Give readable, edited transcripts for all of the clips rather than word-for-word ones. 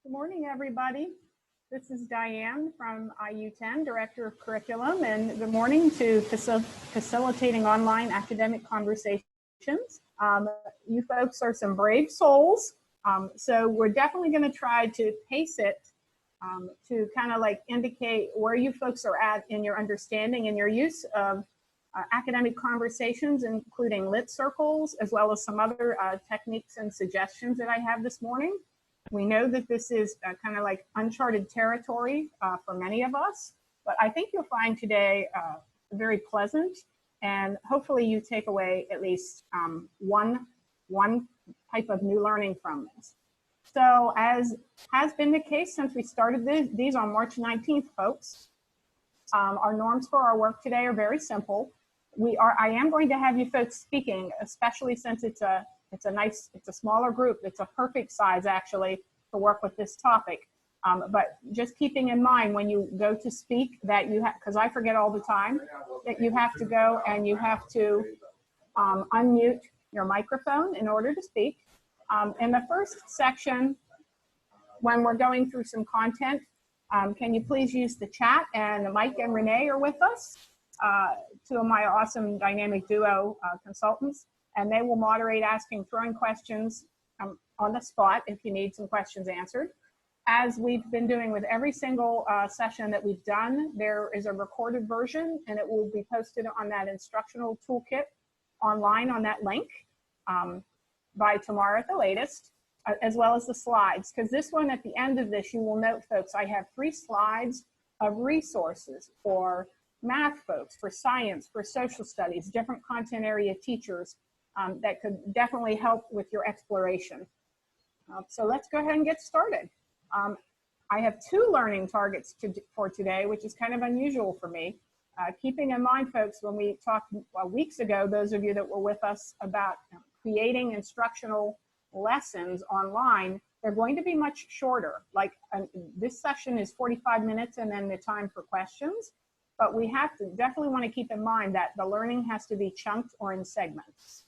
Good morning, everybody. This is Diane from IU10, Director of Curriculum, and good morning to Facilitating Online Academic Conversations. You folks are some brave souls, so we're definitely going to try to pace it to kind of like indicate where you folks are at in your understanding and your use of academic conversations, including lit circles, as well as some other techniques and suggestions that I have this morning. We know that this is kind of like uncharted territory for many of us, but I think you'll find today very pleasant, and hopefully you take away at least one type of new learning from this. So as has been the case since we started these on March 19th, folks, our norms for our work today are very simple. I am going to have you folks speaking, especially since it's a smaller group. It's a perfect size actually to work with this topic. But just keeping in mind when you go to speak that you have, because I forget all the time, that you have to go and you have to unmute your microphone in order to speak. In the first section, when we're going through some content, can you please use the chat? And Mike and Renee are with us, two of my awesome dynamic duo consultants. And they will moderate throwing questions on the spot if you need some questions answered. As we've been doing with every single session that we've done, there is a recorded version and it will be posted on that instructional toolkit online on that link by tomorrow at the latest, as well as the slides. Because this one, at the end of this, you will note, folks, I have 3 slides of resources for math folks, for science, for social studies, different content area teachers, that could definitely help with your exploration. So let's go ahead and get started. I have 2 learning targets for today, which is kind of unusual for me. Keeping in mind, folks, when we talked weeks ago, those of you that were with us about creating instructional lessons online, they're going to be much shorter. Like this session is 45 minutes and then the time for questions. But we have to definitely want to keep in mind that the learning has to be chunked or in segments.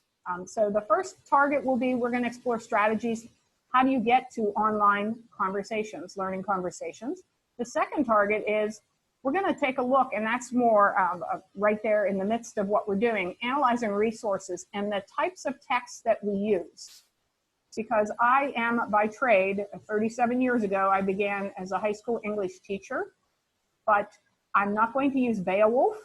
So the first target will be, we're going to explore strategies. How do you get to online conversations, learning conversations? The second target is, we're going to take a look, and that's more right there in the midst of what we're doing, analyzing resources and the types of texts that we use. Because I am by trade, 37 years ago, I began as a high school English teacher, but I'm not going to use Beowulf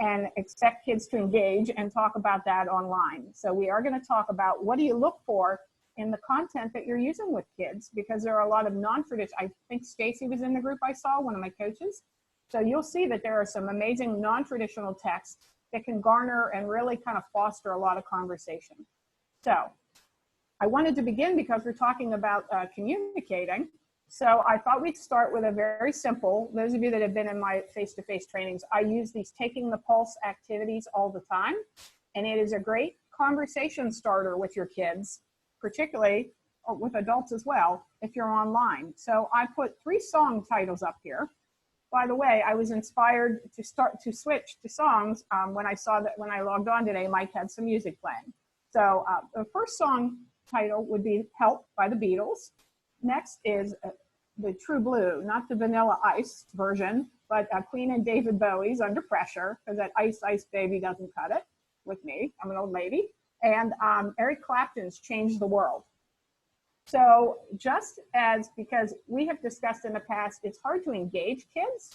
and expect kids to engage and talk about that online. So we are going to talk about what do you look for in the content that you're using with kids, because there are a lot of non-traditional, I think Stacy was in the group I saw, one of my coaches. So you'll see that there are some amazing non-traditional texts that can garner and really kind of foster a lot of conversation. So I wanted to begin because we're talking about communicating. So I thought we'd start with a very simple, those of you that have been in my face-to-face trainings, I use these taking the pulse activities all the time. And it is a great conversation starter with your kids, particularly with adults as well, if you're online. So I put 3 song titles up here. By the way, I was inspired to switch to songs when I saw that when I logged on today, Mike had some music playing. So the first song title would be Help by the Beatles. Next is the True Blue, not the Vanilla Ice version, but Queen and David Bowie's Under Pressure, because that Ice Ice Baby doesn't cut it with me. I'm an old lady. And Eric Clapton's Change the World. So just as, because we have discussed in the past, it's hard to engage kids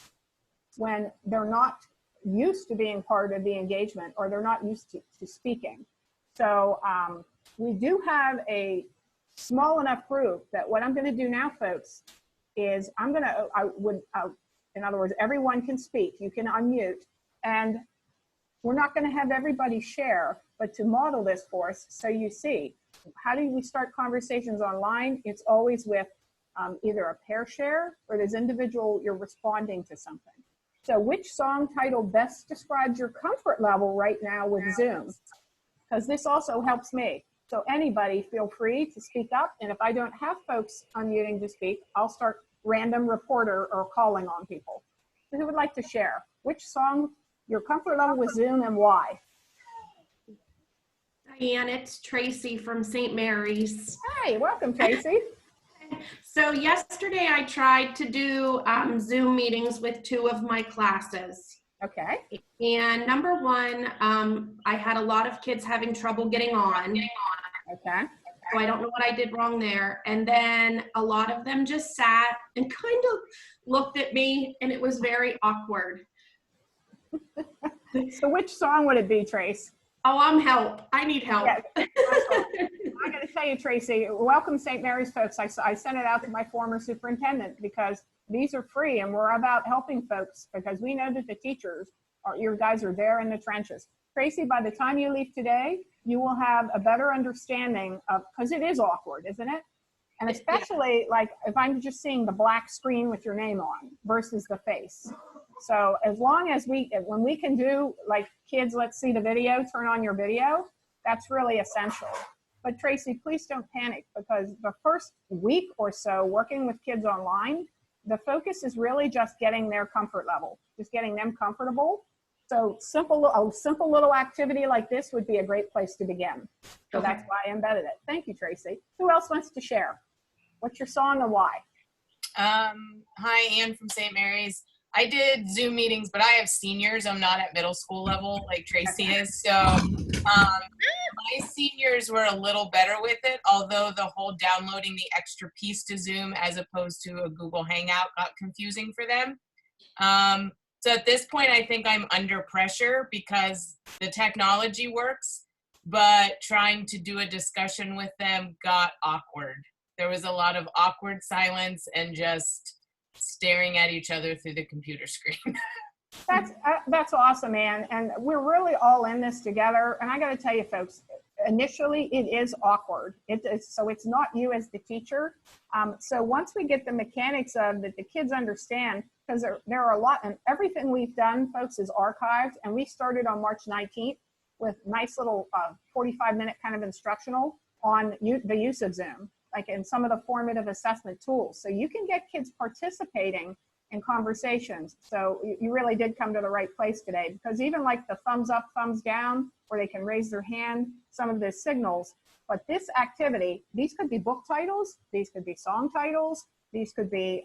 when they're not used to being part of the engagement or they're not used to speaking. So we do have a small enough group that what I'm going to do now, folks, is in other words, everyone can speak. You can unmute, and we're not going to have everybody share, but to model this for us, so you see, how do we start conversations online? It's always with either a pair share or there's individual, you're responding to something. So which song title best describes your comfort level right now with Zoom? Because this also helps me. So anybody feel free to speak up. And if I don't have folks unmuting to speak, I'll start random reporter or calling on people. So who would like to share? Which song, your comfort level with Zoom, and why? Diane, it's Tracy from St. Mary's. Hey, welcome, Tracy. So yesterday I tried to do Zoom meetings with 2 of my classes. Okay. And number one, I had a lot of kids having trouble getting on. Okay. So I don't know what I did wrong there. And then a lot of them just sat and kind of looked at me, and it was very awkward. So which song would it be, Trace? Oh, I'm help. I need help. Yeah, I got to tell you, Tracy, welcome St. Mary's folks. I sent it out to my former superintendent because these are free and we're about helping folks because we know that the teachers, your guys are there in the trenches. Tracy, by the time you leave today, you will have a better understanding of, because it is awkward, isn't it? And especially like if I'm just seeing the black screen with your name on versus the face. So as long as when we can do like kids, let's see the video, turn on your video, that's really essential. But Tracy, please don't panic because the first week or so working with kids online, the focus is really just getting their comfort level, just getting them comfortable. So a simple little activity like this would be a great place to begin. So that's why I embedded it. Thank you, Tracy. Who else wants to share? What's your song and why? Hi, Anne from St. Mary's. I did Zoom meetings, but I have seniors. I'm not at middle school level like Tracy is. So my seniors were a little better with it, although the whole downloading the extra piece to Zoom as opposed to a Google Hangout got confusing for them. So at this point, I think I'm under pressure because the technology works, but trying to do a discussion with them got awkward. There was a lot of awkward silence and just staring at each other through the computer screen. That's awesome, Ann. And we're really all in this together. And I got to tell you, folks, initially it is awkward. So it's not you as the teacher. So once we get the mechanics of that, the kids understand, because there are a lot, and everything we've done, folks, is archived. And we started on March 19th with nice little 45-minute kind of instructional on the use of Zoom, like in some of the formative assessment tools. So you can get kids participating in conversations. So you really did come to the right place today, because even like the thumbs up, thumbs down, where they can raise their hand, some of the signals, but this activity, these could be book titles, these could be song titles, these could be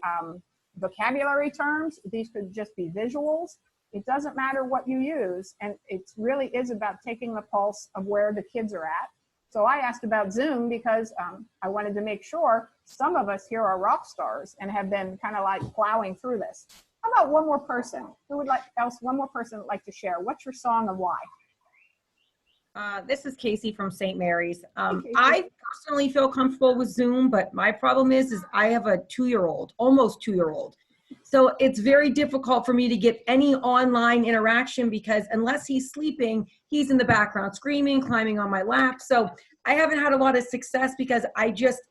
vocabulary terms, these could just be visuals. It doesn't matter what you use. And it really is about taking the pulse of where the kids are at. So I asked about Zoom because I wanted to make sure some of us here are rock stars and have been kind of like plowing through this. How about one more person? Who would one more person would like to share? What's your song and why? This is Casey from St. Mary's. I personally feel comfortable with Zoom, but my problem is I have a 2-year-old, almost 2-year-old. So it's very difficult for me to get any online interaction because unless he's sleeping, he's in the background screaming, climbing on my lap. So I haven't had a lot of success because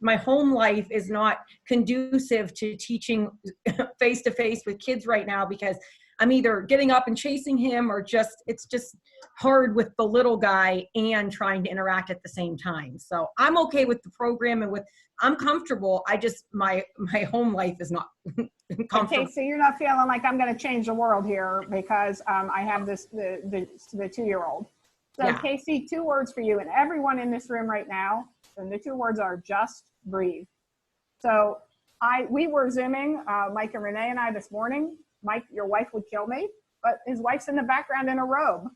my home life is not conducive to teaching face-to-face with kids right now because I'm either getting up and chasing him or it's just hard with the little guy and trying to interact at the same time. So I'm okay with the program and I'm comfortable. My home life is not comfortable. Okay, so you're not feeling like I'm going to change the world here because I have the 2-year-old. So yeah. Casey, 2 words for you and everyone in this room right now. And the 2 words are just breathe. So we were Zooming, Mike and Renee and I this morning. Mike, your wife would kill me, but his wife's in the background in a robe,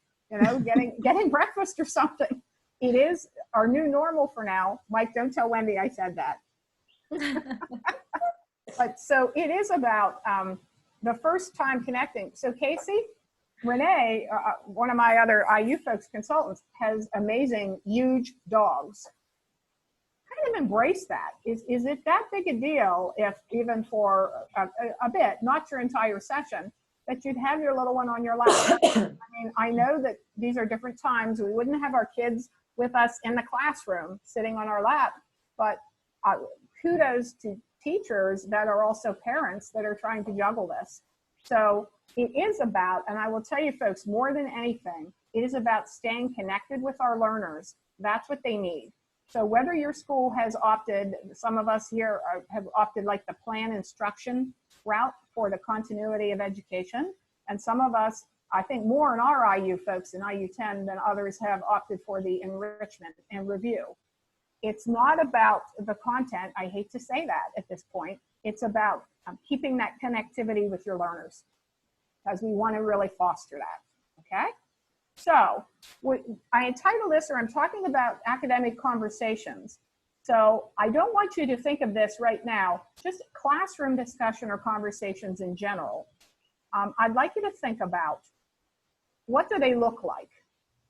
getting breakfast or something. It is our new normal for now. Mike, don't tell Wendy I said that. But so it is about the first time connecting. So Casey, Renee, one of my other IU folks consultants, has amazing, huge dogs. Kind of embrace that. Is it that big a deal if even for a bit, not your entire session, that you'd have your little one on your lap? I mean, I know that these are different times. We wouldn't have our kids with us in the classroom sitting on our lap, but kudos to teachers that are also parents that are trying to juggle this. So it is about, and I will tell you folks, more than anything, it is about staying connected with our learners. That's what they need. So whether your school has opted, some of us here have opted like the plan instruction route for the continuity of education. And some of us, I think more in our IU folks in IU 10 than others have opted for the enrichment and review. it's not about the content. I hate to say that at this point. It's about keeping that connectivity with your learners, because we want to really foster that, okay? So I entitled this, or I'm talking about academic conversations. So I don't want you to think of this right now, just classroom discussion or conversations in general. I'd like you to think about, what do they look like?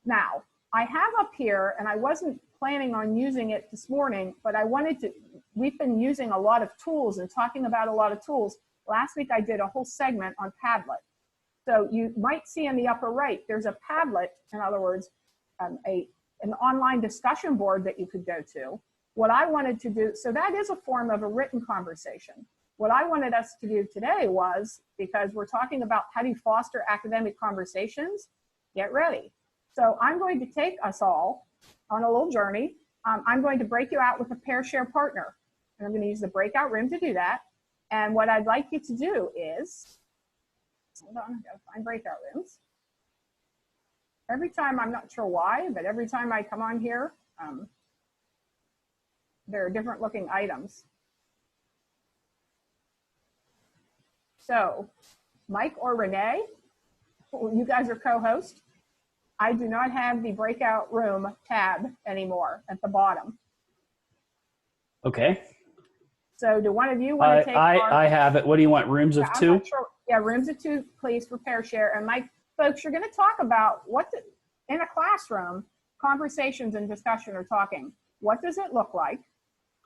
Now, I have up here, and I wasn't planning on using it this morning, but I wanted to, we've been using a lot of tools and talking about a lot of tools. Last week I did a whole segment on Padlet. So you might see in the upper right, there's a Padlet, in other words, an online discussion board that you could go to. What I wanted to do, so that is a form of a written conversation. What I wanted us to do today was, because we're talking about how do you foster academic conversations, get ready. So I'm going to take us all on a little journey. I'm going to break you out with a pair share partner. And I'm going to use the breakout room to do that. And what I'd like you to do is, hold on, I've got to find breakout rooms. Every time, I'm not sure why, but every time I come on here, there are different looking items. So Mike or Renee, you guys are co-host. I do not have the breakout room tab anymore at the bottom. Okay. So do one of you want to take I have it. What do you want? Rooms of I'm two? not sure. Yeah, rooms of two, please, for pair share. And Mike, folks, you're going to talk about in a classroom, conversations and discussion or talking. What does it look like?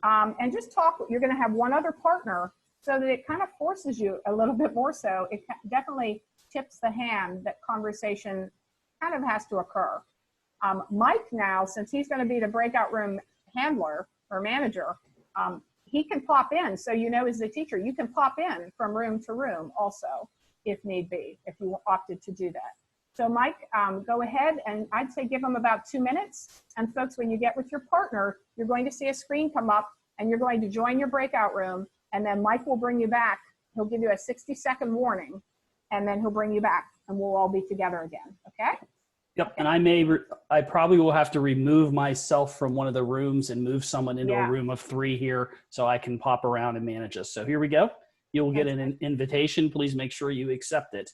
And just talk. You're going to have one other partner, so that it kind of forces you a little bit more so. It definitely tips the hand that conversation kind of has to occur. Mike now, since he's going to be the breakout room handler or manager, he can pop in. So, you know, as the teacher, you can pop in from room to room also, if need be, if you opted to do that. So Mike, go ahead, and I'd say give them about 2 minutes. And folks, when you get with your partner, you're going to see a screen come up, and you're going to join your breakout room, and then Mike will bring you back. He'll give you a 60-second warning, and then he'll bring you back, and we'll all be together again, okay? Yep. And I probably will have to remove myself from one of the rooms and move someone into a room of 3 here, so I can pop around and manage this. So here we go. You'll get an invitation. Please make sure you accept it.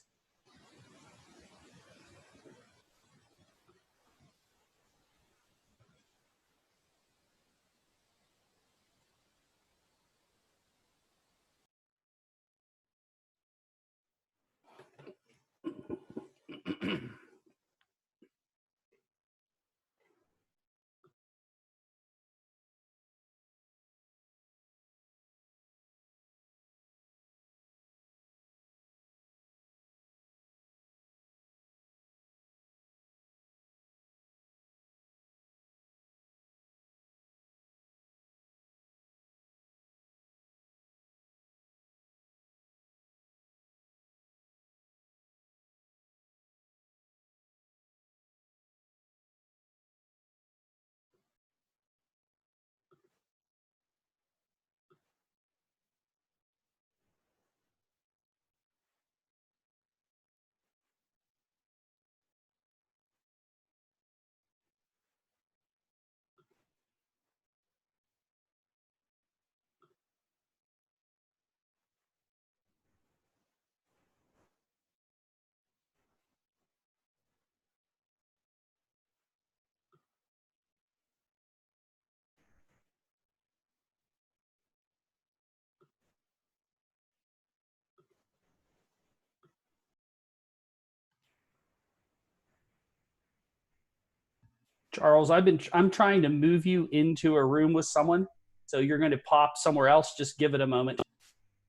Charles, I'm trying to move you into a room with someone. So you're going to pop somewhere else. Just give it a moment.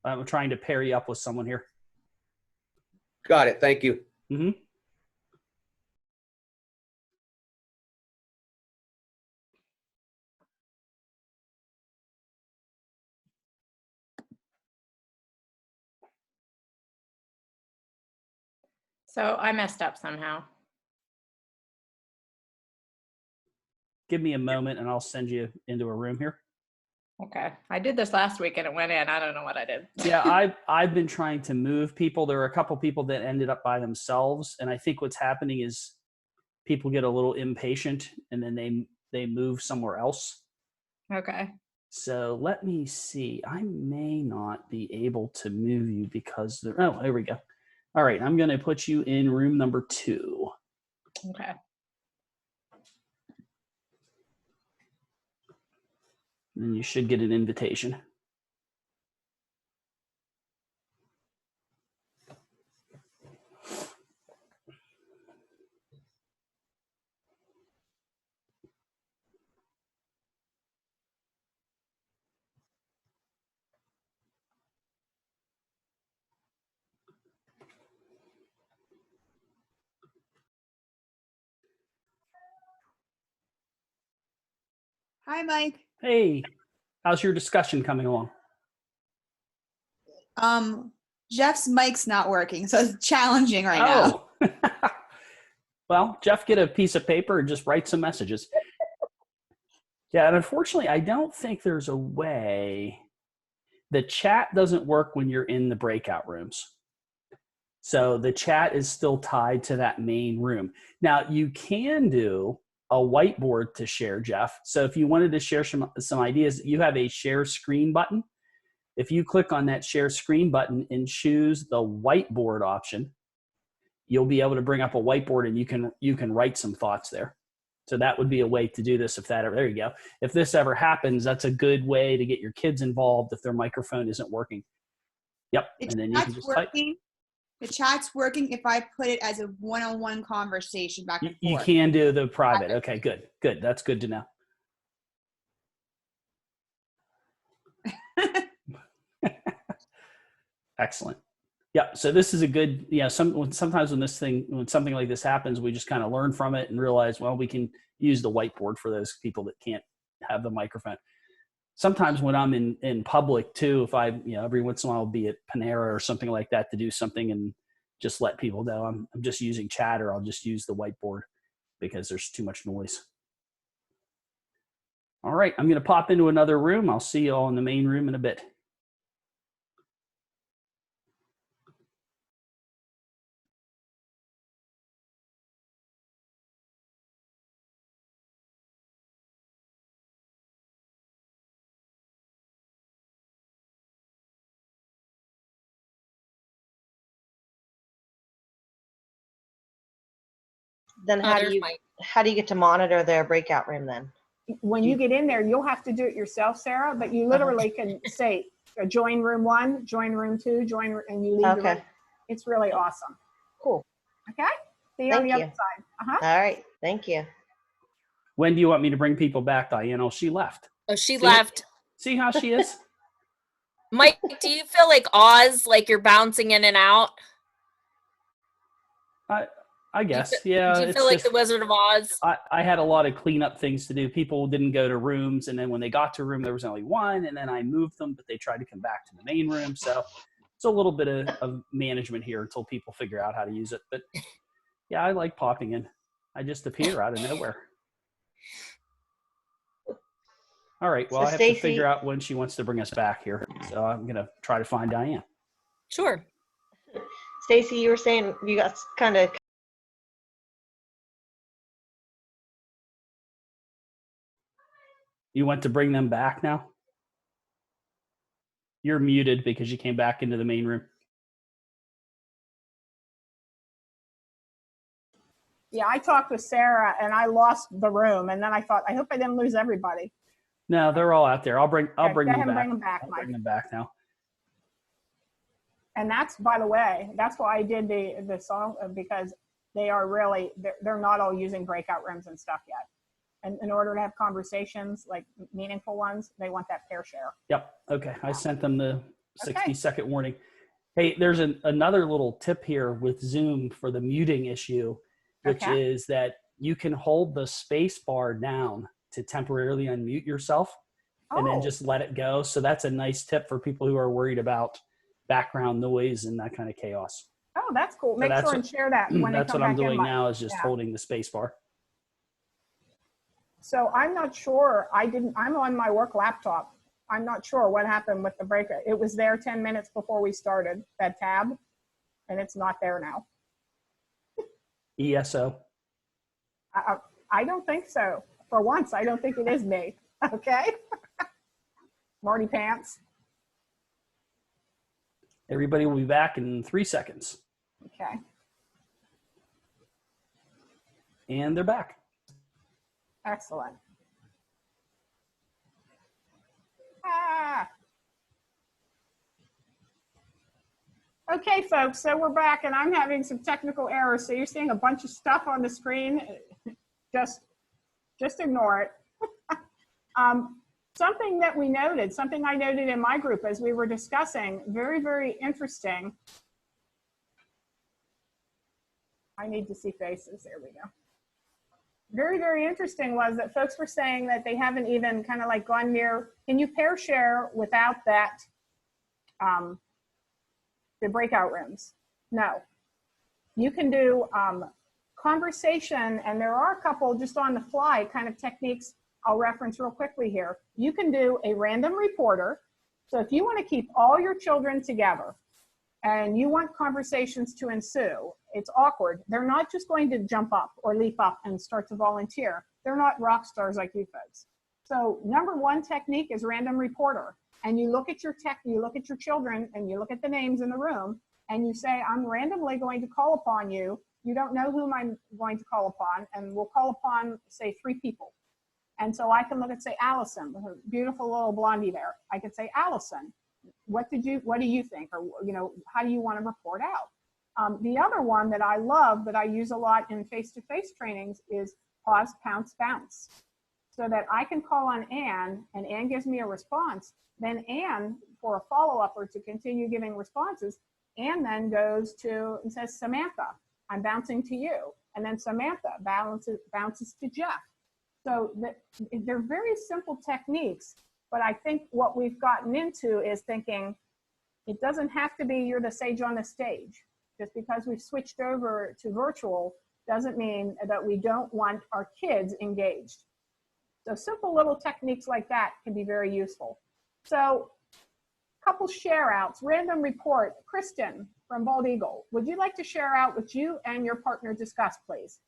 I'm trying to pair you up with someone here. Got it. Thank you. Mm-hmm. So I messed up somehow. Give me a moment and I'll send you into a room here. Okay. I did this last week and it went in. I don't know what I did. Yeah, I've been trying to move people. There are a couple people that ended up by themselves. And I think what's happening is people get a little impatient and then they move somewhere else. Okay. So let me see. I may not be able to move you because there we go. All right, I'm going to put you in room number 2. Okay. And you should get an invitation. Hi, Mike. Hey, how's your discussion coming along? Jeff's mic's not working, so it's challenging right now. Oh, well, Jeff, get a piece of paper and just write some messages. Yeah, and unfortunately, I don't think there's a way. The chat doesn't work when you're in the breakout rooms. So the chat is still tied to that main room. Now, you can do a whiteboard to share, Jeff. So if you wanted to share some ideas, you have a share screen button. If you click on that share screen button and choose the whiteboard option, you'll be able to bring up a whiteboard and you can write some thoughts there. So that would be a way to do this there you go. If this ever happens, that's a good way to get your kids involved if their microphone isn't working. Yep, and then you can just type. The chat's working if I put it as a one-on-one conversation back and forth. You can do the private. Okay, good. That's good to know. Excellent. Yeah. So this is a good, sometimes when something like this happens, we just kind of learn from it and realize, well, we can use the whiteboard for those people that can't have the microphone. Sometimes when I'm in public too, if I, every once in a while I'll be at Panera or something like that to do something and just let people know I'm just using chat, or I'll just use the whiteboard because there's too much noise. All right. I'm going to pop into another room. I'll see you all in the main room in a bit. Then how do you get to monitor their breakout room then? When you get in there, you'll have to do it yourself, Sarah, but you literally can say, join room 1, join room 2, and you leave the room. It's really awesome. Cool. Okay? See you on the other side. All right. Thank you. When do you want me to bring people back, Diane? Oh, she left. Oh, she left. See how she is? Mike, do you feel like Oz, like you're bouncing in and out? I guess, do yeah. Do you feel like the Wizard of Oz? I had a lot of cleanup things to do. People didn't go to rooms, and then when they got to a room, there was only one, and then I moved them, but they tried to come back to the main room. So it's a little bit of management here until people figure out how to use it. But yeah, I like popping in. I just appear out of nowhere. All right, well, so I have to figure out when she wants to bring us back here. So I'm going to try to find Diane. Sure. Stacy, you were saying you got kind of... You want to bring them back now? You're muted because you came back into the main room. Yeah, I talked with Sarah and I lost the room, and then I thought, I hope I didn't lose everybody. No, they're all out there. I'll bring them back. Bring them back, Mike. Bring them back now. And that's, by the way, that's why I did the song, because they are really, they're not all using breakout rooms and stuff yet. And in order to have conversations, like meaningful ones, they want that pair share. Yep. Okay. I sent them the 60-second warning. Hey, there's another little tip here with Zoom for the muting issue, which is that you can hold the space bar down to temporarily unmute yourself and then just let it go. So that's a nice tip for people who are worried about background noise and that kind of chaos. Oh, that's cool. Make sure and share that when that's what I'm doing now, is just holding the space bar. So I'm not sure. I'm on my work laptop. I'm not sure what happened with the breaker. It was there 10 minutes before we started, that tab, and it's not there now. ESO? I don't think so. For once, I don't think it is me. Okay. Marty Pants. Everybody will be back in 3 seconds. Okay. And they're back. Excellent. Ah. Okay, folks, so we're back and I'm having some technical errors. So you're seeing a bunch of stuff on the screen. Just ignore it. Something that we noted, something I noted in my group as we were discussing, very, very interesting. I need to see faces. There we go. Very, very interesting was that folks were saying that they haven't even kind of like gone near, can you pair share without that, the breakout rooms? No. You can do conversation, and there are a couple just on the fly kind of techniques I'll reference real quickly here. You can do a random reporter. So if you want to keep all your children together and you want conversations to ensue, it's awkward. They're not just going to jump up or leap up and start to volunteer. They're not rock stars like you folks. So number one technique is random reporter. And you look at your you look at your children and you look at the names in the room and you say, I'm randomly going to call upon you. You don't know whom I'm going to call upon, and we'll call upon, say, 3 people. And so I can look at, say, Allison, her beautiful little blondie there. I could say, Allison, what do you think? Or, you know, how do you want to report out? The other one that I love, that I use a lot in face-to-face trainings, is pause, pounce, bounce. So that I can call on Anne and Anne gives me a response. Then Anne, for a follow-up or to continue giving responses, Anne then goes to and says, Samantha, I'm bouncing to you. And then Samantha bounces to Jeff. So they're very simple techniques, but I think what we've gotten into is thinking it doesn't have to be you're the sage on the stage. Just because we've switched over to virtual doesn't mean that we don't want our kids engaged. So simple little techniques like that can be very useful. So a couple share outs, random report. Kristen from Bald Eagle, would you like to share out what you and your partner discussed, please?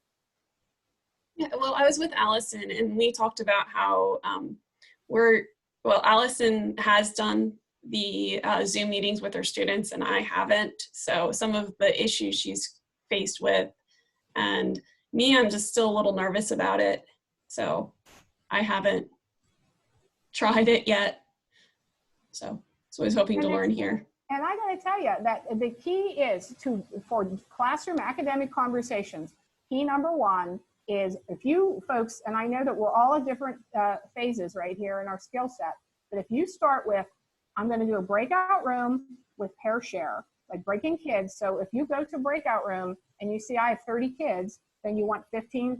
Yeah, well, I was with Allison and we talked about how Allison has done the Zoom meetings with her students and I haven't. So some of the issues she's faced with, and me, I'm just still a little nervous about it. So I haven't tried it yet. So I was hoping to learn here. And I gotta tell you that the key is for classroom academic conversations, key number one is if you folks, and I know that we're all at different phases right here in our skill set, but if you start with, I'm gonna do a breakout room with pair share, like breaking kids. So if you go to a breakout room and you see I have 30 kids, then you want 15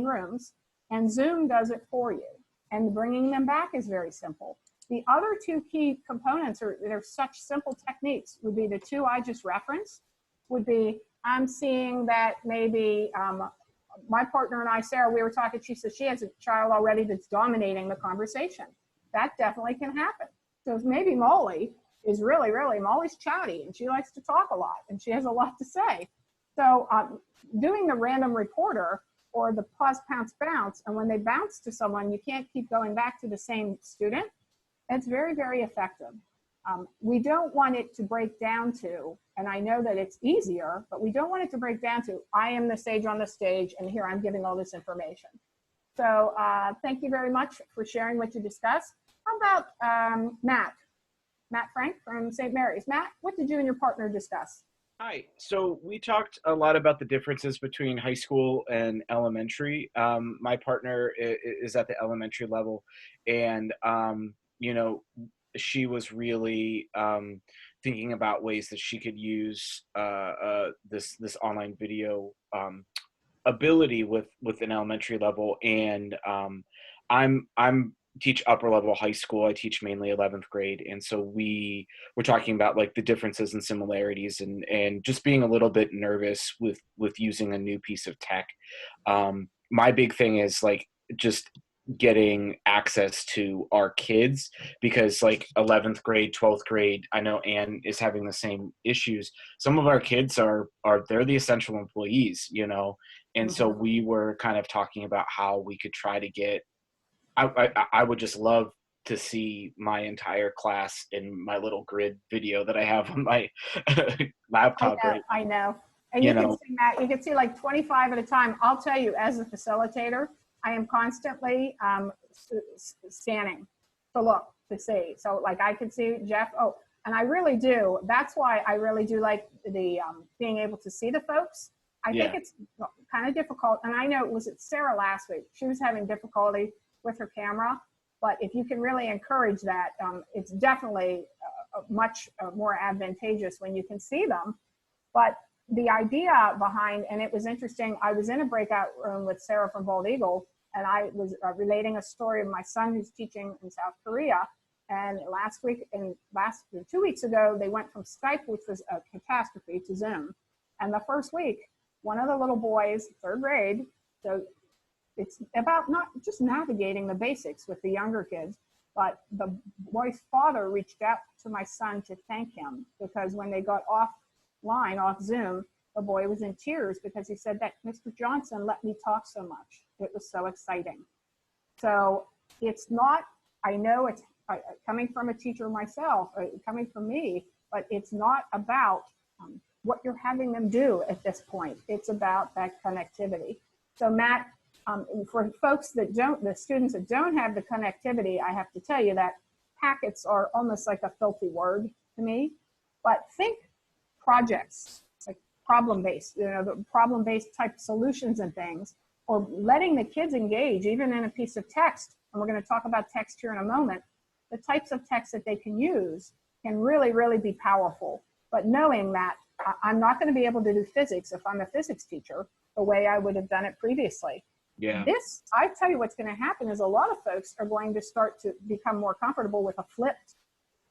rooms, and Zoom does it for you. And bringing them back is very simple. The other 2 key components they're such simple techniques would be the 2 I just referenced, would be I'm seeing that maybe my partner and I, Sarah, we were talking, she said she has a child already that's dominating the conversation. That definitely can happen. So if maybe Molly is Molly's chatty and she likes to talk a lot and she has a lot to say. So doing the random reporter or the pause, pounce, bounce, and when they bounce to someone, you can't keep going back to the same student. It's very, very effective. We don't want it to break down to, and I know that it's easier, but we don't want it to break down to, I am the sage on the stage and here I'm giving all this information. So thank you very much for sharing what you discussed. How about Matt Frank from St. Mary's. Matt, what did you and your partner discuss? Hi. So we talked a lot about the differences between high school and elementary. My partner is at the elementary level, and you know, she was really thinking about ways that she could use this online video ability with an elementary level, and I'm teach upper level high school. I teach mainly 11th grade, and so we were talking about like the differences and similarities, and just being a little bit nervous with using a new piece of tech. My big thing is like just getting access to our kids, because like 11th grade, 12th grade, I know Anne is having the same issues. Some of our kids they're the essential employees, you know, and so we were kind of talking about how we could try to get I would just love to see my entire class in my little grid video that I have on my laptop. I know. And you can see, Matt, you can see like 25 at a time. I'll tell you, as a facilitator, I am constantly scanning to look, to see. So like I could see Jeff, and I really do. That's why I really do like the being able to see the folks. I think it's kind of difficult. And I know, was it Sarah last week? She was having difficulty with her camera. But if you can really encourage that, it's definitely much more advantageous when you can see them. But the idea behind, and it was interesting, I was in a breakout room with Sarah from Bald Eagle, and I was relating a story of my son who's teaching in South Korea. And last week, and 2 weeks ago, they went from Skype, which was a catastrophe, to Zoom. And the first week, one of the little boys, 3rd grade, so it's about not just navigating the basics with the younger kids, but the boy's father reached out to my son to thank him, because when they got offline, off Zoom, the boy was in tears because he said that Mr. Johnson let me talk so much. It was so exciting. So it's not, I know it's coming from a teacher myself, coming from me, but it's not about what you're having them do at this point. It's about that connectivity. So Matt, for folks that don't, the students that don't have the connectivity, I have to tell you that packets are almost like a filthy word to me. But think projects, like problem-based, the problem-based type solutions and things, or letting the kids engage even in a piece of text. And we're going to talk about text here in a moment. The types of text that they can use can really, really be powerful. But knowing that I'm not going to be able to do physics if I'm a physics teacher the way I would have done it previously. Yeah. This, I tell you what's going to happen is a lot of folks are going to start to become more comfortable with a flipped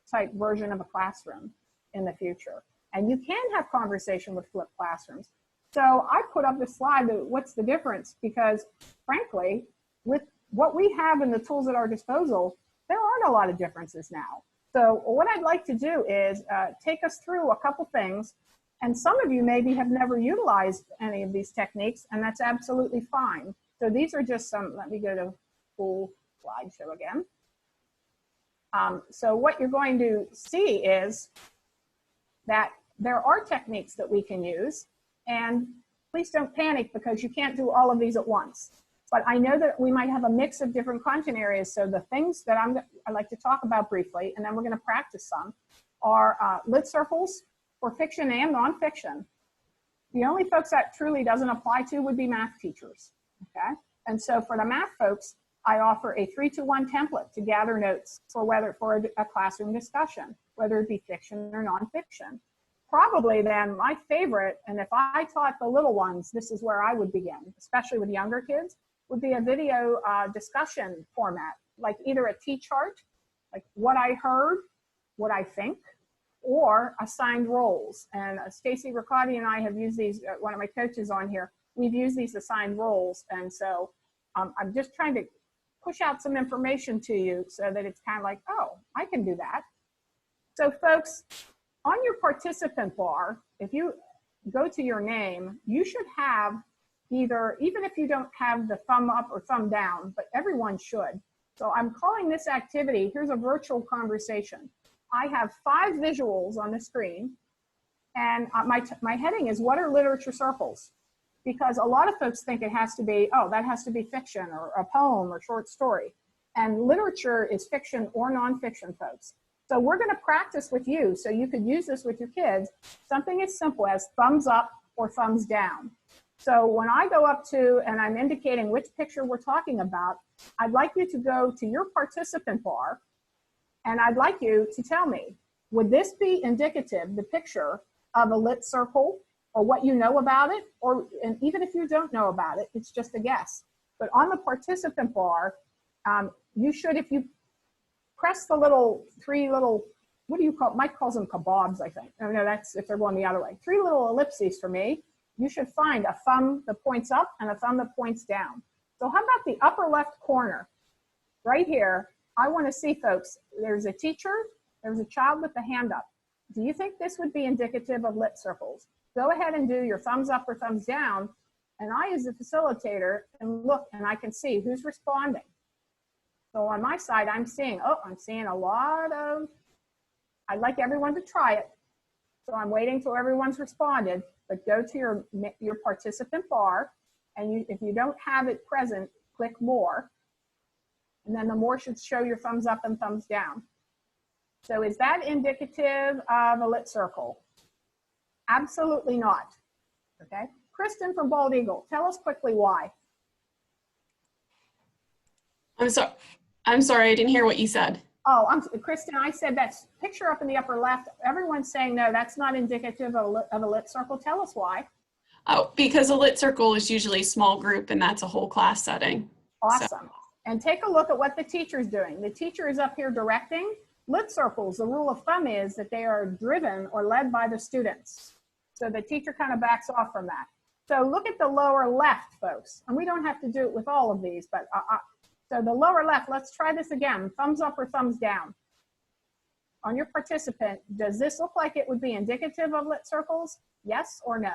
type version of a classroom in the future. And you can have conversation with flipped classrooms. So I put up this slide, what's the difference? Because frankly, with what we have and the tools at our disposal, there aren't a lot of differences now. So what I'd like to do is take us through a couple things. And some of you maybe have never utilized any of these techniques, and that's absolutely fine. So these are just some, let me go to full slideshow again. So what you're going to see is that there are techniques that we can use, and please don't panic because you can't do all of these at once. But I know that we might have a mix of different content areas. So the things that I'd like to talk about briefly, and then we're going to practice some, are lit circles for fiction and nonfiction. The only folks that truly doesn't apply to would be math teachers, okay? And so for the math folks, I offer a 3-to-1 template to gather notes for a classroom discussion, whether it be fiction or nonfiction. Probably then my favorite, and if I taught the little ones, this is where I would begin, especially with younger kids, would be a video discussion format, like either a T-chart, like what I heard, what I think, or assigned roles. And Stacy Riccotti and I have used these, one of my coaches on here, we've used these assigned roles. And so I'm just trying to push out some information to you so that it's kind of like, oh, I can do that. So folks, on your participant bar, if you go to your name, you should have either, even if you don't have the thumb up or thumb down, but everyone should. So I'm calling this activity, here's a virtual conversation. I have 5 visuals on the screen, and my heading is, what are literature circles? Because a lot of folks think it has to be, oh, that has to be fiction or a poem or short story. And literature is fiction or nonfiction, folks. So we're going to practice with you, so you could use this with your kids, something as simple as thumbs up or thumbs down. So when I go up to, and I'm indicating which picture we're talking about, I'd like you to go to your participant bar, and I'd like you to tell me, would this be indicative, the picture, of a lit circle, or what you know about it? Or, and even if you don't know about it, it's just a guess. But on the participant bar, you should, if you press the 3 little, what do you call, Mike calls them kebabs, I think. Oh, no, that's if they're going the other way. 3 little ellipses for me. You should find a thumb that points up and a thumb that points down. So how about the upper left corner? Right here, I want to see, folks, there's a teacher, there's a child with the hand up. Do you think this would be indicative of lit circles? Go ahead and do your thumbs up or thumbs down, and I, as a facilitator, can look and I can see who's responding. So on my side, I'm seeing a lot of, I'd like everyone to try it. So I'm waiting till everyone's responded, but go to your participant bar, and if you don't have it present, click more. And then the more should show your thumbs up and thumbs down. So is that indicative of a lit circle? Absolutely not. Okay. Kristen from Bald Eagle, tell us quickly why. I'm sorry, I didn't hear what you said. Oh, Kristen, I said that picture up in the upper left. Everyone's saying, no, that's not indicative of a lit circle. Tell us why. Oh, because a lit circle is usually a small group and that's a whole class setting. Awesome. So. And take a look at what the teacher's doing. The teacher is up here directing. Lit circles, the rule of thumb is that they are driven or led by the students. So the teacher kind of backs off from that. So look at the lower left, folks. And we don't have to do it with all of these, but so the lower left, let's try this again. Thumbs up or thumbs down. On your participant, does this look like it would be indicative of lit circles? Yes or no?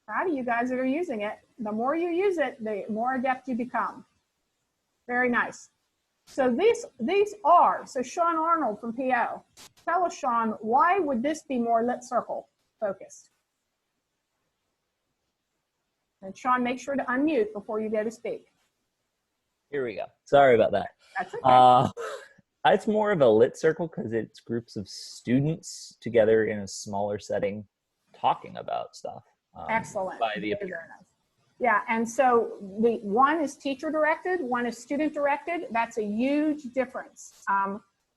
Proud of you guys that are using it. The more you use it, the more adept you become. Very nice. So these are, so Sean Arnold from PO. Tell us, Sean, why would this be more lit circle focused? And Sean, make sure to unmute before you go to speak. Here we go. Sorry about that. That's okay. It's more of a lit circle because it's groups of students together in a smaller setting talking about stuff. Excellent. By the very nice. Yeah, and so the one is teacher directed, one is student directed. That's a huge difference.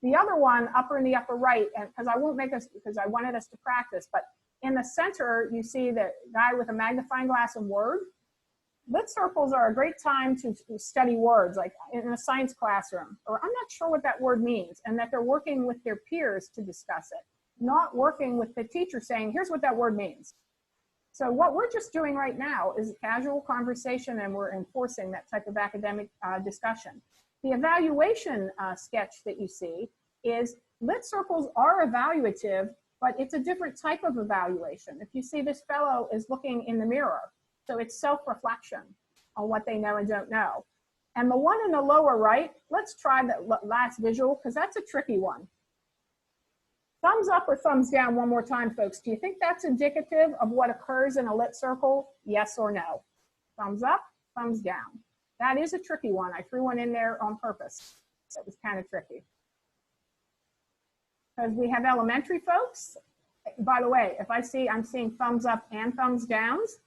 The other one, in the upper right, and because I won't make us, because I wanted us to practice, but in the center, you see the guy with a magnifying glass of Word. Lit circles are a great time to study words, like in a science classroom, or I'm not sure what that word means, and that they're working with their peers to discuss it, not working with the teacher saying, here's what that word means. So what we're just doing right now is casual conversation, and we're enforcing that type of academic discussion. The evaluation sketch that you see is lit circles are evaluative, but it's a different type of evaluation. If you see this fellow is looking in the mirror, so it's self-reflection on what they know and don't know. And the one in the lower right, let's try the last visual, because that's a tricky one. Thumbs up or thumbs down one more time, folks. Do you think that's indicative of what occurs in a lit circle? Yes or no? Thumbs up, thumbs down. That is a tricky one. I threw one in there on purpose. That was kind of tricky. Because we have elementary folks. By the way, if I'm seeing thumbs up and thumbs downs,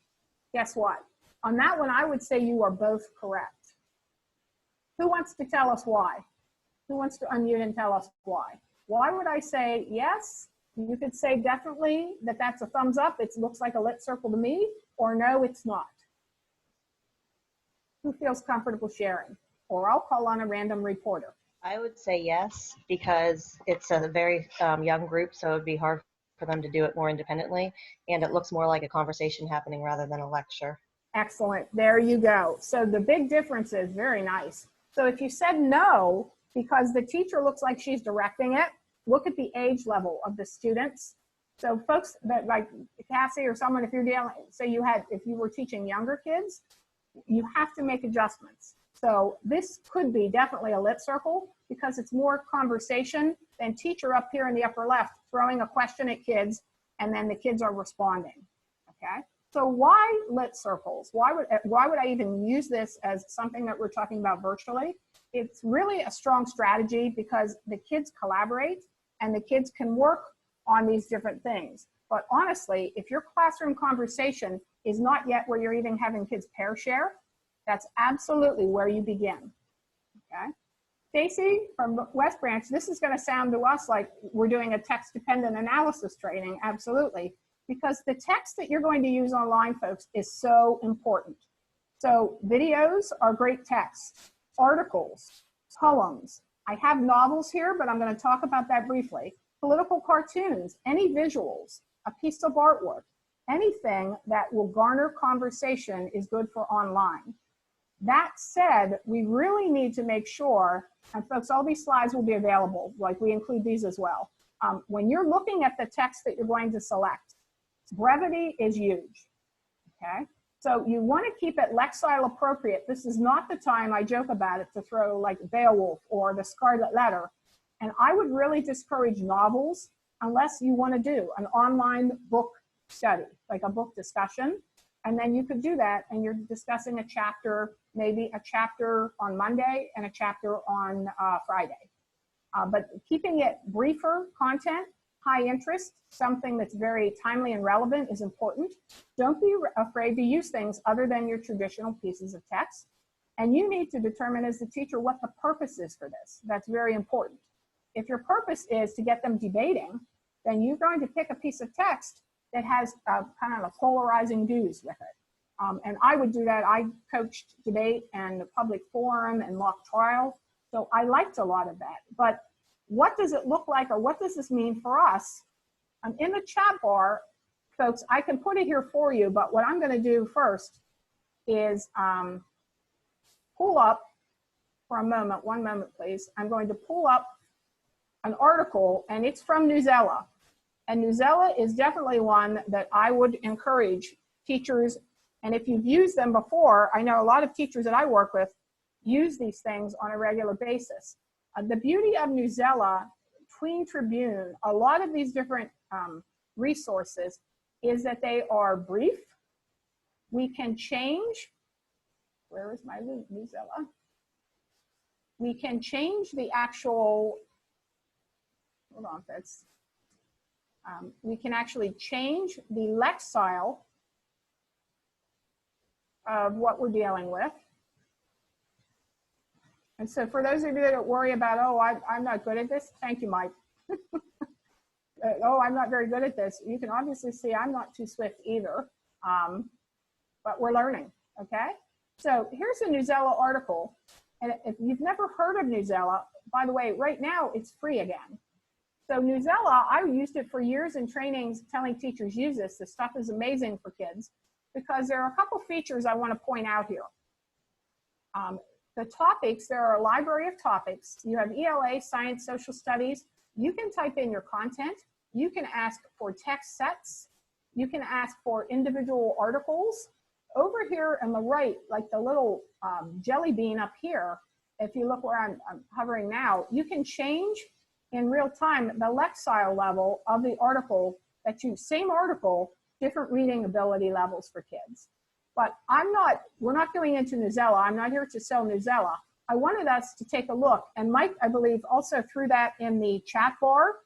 guess what? On that one, I would say you are both correct. Who wants to tell us why? Who wants to unmute and tell us why? Why would I say yes? You could say definitely that that's a thumbs up. It looks like a lit circle to me, or no, it's not. Who feels comfortable sharing? Or I'll call on a random reporter. I would say yes, because it's a very young group, so it would be hard for them to do it more independently. And it looks more like a conversation happening rather than a lecture. Excellent. There you go. So the big difference is very nice. So if you said no, because the teacher looks like she's directing it, look at the age level of the students. So folks that like Cassie or someone, if you're dealing, say if you were teaching younger kids, you have to make adjustments. So this could be definitely a lit circle because it's more conversation than teacher up here in the upper left throwing a question at kids and then the kids are responding, okay? So why lit circles? Why would I even use this as something that we're talking about virtually? It's really a strong strategy because the kids collaborate and the kids can work on these different things. But honestly, if your classroom conversation is not yet where you're even having kids pair share, that's absolutely where you begin, okay? Stacy from West Branch, this is gonna sound to us like we're doing a text-dependent analysis training, absolutely, because the text that you're going to use online, folks, is so important. So videos are great text. Articles, poems. I have novels here, but I'm going to talk about that briefly. Political cartoons, any visuals, a piece of artwork, anything that will garner conversation is good for online. That said, we really need to make sure, and folks, all these slides will be available, like we include these as well. When you're looking at the text that you're going to select, brevity is huge, okay? So you want to keep it Lexile appropriate. This is not the time, I joke about it, to throw like Beowulf or the Scarlet Letter. And I would really discourage novels unless you want to do an online book study, like a book discussion. And then you could do that and you're discussing a chapter, maybe a chapter on Monday and a chapter on Friday. But keeping it briefer content, high interest, something that's very timely and relevant is important. Don't be afraid to use things other than your traditional pieces of text. And you need to determine as the teacher what the purpose is for this. That's very important. If your purpose is to get them debating, then you're going to pick a piece of text that has kind of a polarizing views with it. And I would do that. I coached debate and the public forum and mock trial. So I liked a lot of that. But what does it look like, or what does this mean for us? In the chat bar, folks, I can put it here for you, but what I'm going to do first is pull up for a moment, one moment, please. I'm going to pull up an article, and it's from Newsella. And Newsella is definitely one that I would encourage teachers, and if you've used them before, I know a lot of teachers that I work with use these things on a regular basis. The beauty of Newsella, Tween Tribune, a lot of these different resources is that they are brief. We can change, where is my Newsella? We can change the actual, hold on, that's, we can actually change the lexile of what we're dealing with. And so for those of you that worry about, oh, I'm not good at this, thank you, Mike. Oh, I'm not very good at this. You can obviously see I'm not too swift either, but we're learning, okay? So here's a Newsella article. And if you've never heard of Newsella, by the way, right now it's free again. So Newsella, I used it for years in trainings telling teachers use this. This stuff is amazing for kids because there are a couple features I want to point out here. The topics, there are a library of topics. You have ELA, science, social studies. You can type in your content. You can ask for text sets. You can ask for individual articles. Over here on the right, like the little jelly bean up here, if you look where I'm hovering now, you can change in real time the lexile level of the article that you, same article, different reading ability levels for kids. But we're not going into Newsella. I'm not here to sell Newsella. I wanted us to take a look. And Mike, I believe, also threw that in the chat bar,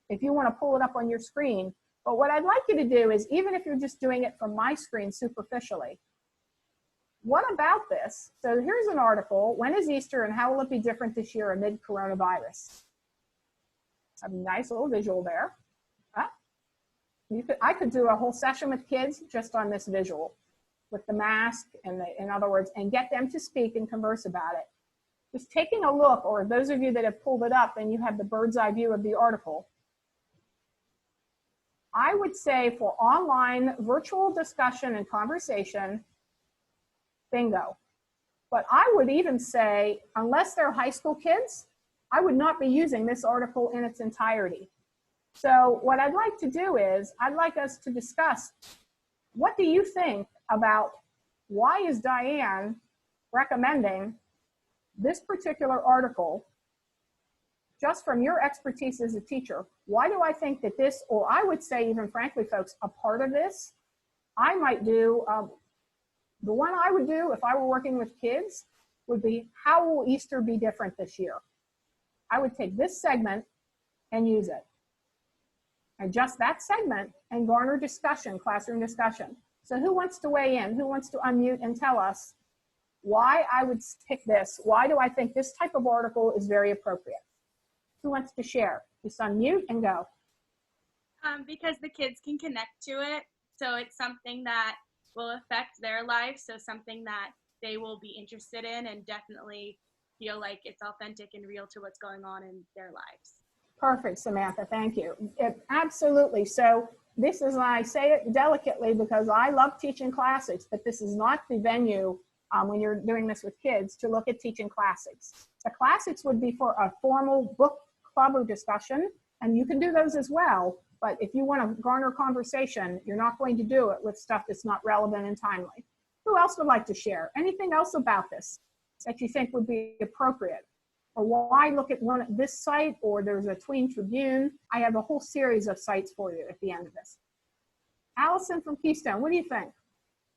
if you want to pull it up on your screen. But what I'd like you to do is, even if you're just doing it from my screen superficially, what about this? So here's an article, when is Easter and how will it be different this year amid coronavirus? A nice little visual there. I could do a whole session with kids just on this visual, with the mask, and in other words, and get them to speak and converse about it. Just taking a look, or those of you that have pulled it up and you have the bird's eye view of the article, I would say for online virtual discussion and conversation, bingo. But I would even say, unless they're high school kids, I would not be using this article in its entirety. So what I'd like to do is, I'd like us to discuss, what do you think about why is Diane recommending this particular article, just from your expertise as a teacher? Why do I think that this, or I would say even frankly, folks, a part of this, I might do, the one I would do if I were working with kids would be, how will Easter be different this year? I would take this segment and use it. And just that segment and garner discussion, classroom discussion. So who wants to weigh in? Who wants to unmute and tell us why I would pick this? Why do I think this type of article is very appropriate? Who wants to share? Just unmute and go. Because the kids can connect to it. So it's something that will affect their life. So something that they will be interested in and definitely feel like it's authentic and real to what's going on in their lives. Perfect, Samantha, thank you. Absolutely. So this is, I say it delicately because I love teaching classics, but this is not the venue when you're doing this with kids to look at teaching classics. The classics would be for a formal book club or discussion, and you can do those as well. But if you want to garner conversation, you're not going to do it with stuff that's not relevant and timely. Who else would like to share? Anything else about this that you think would be appropriate? Or why look at this site, or there's a Tween Tribune. I have a whole series of sites for you at the end of this. Allison from Keystone, what do you think?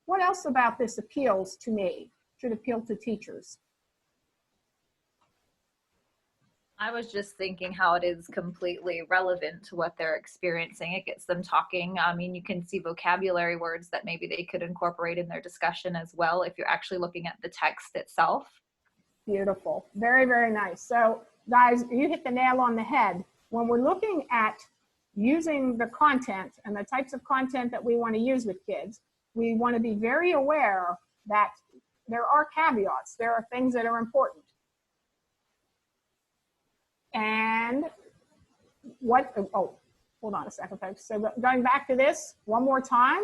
What else about this appeals to me, should appeal to teachers? I was just thinking how it is completely relevant to what they're experiencing. It gets them talking. I mean, you can see vocabulary words that maybe they could incorporate in their discussion as well if you're actually looking at the text itself. Beautiful. Very, very nice. So guys, you hit the nail on the head. When we're looking at using the content and the types of content that we want to use with kids, we want to be very aware that there are caveats. There are things that are important. And what, oh, hold on a second, folks. So going back to this one more time,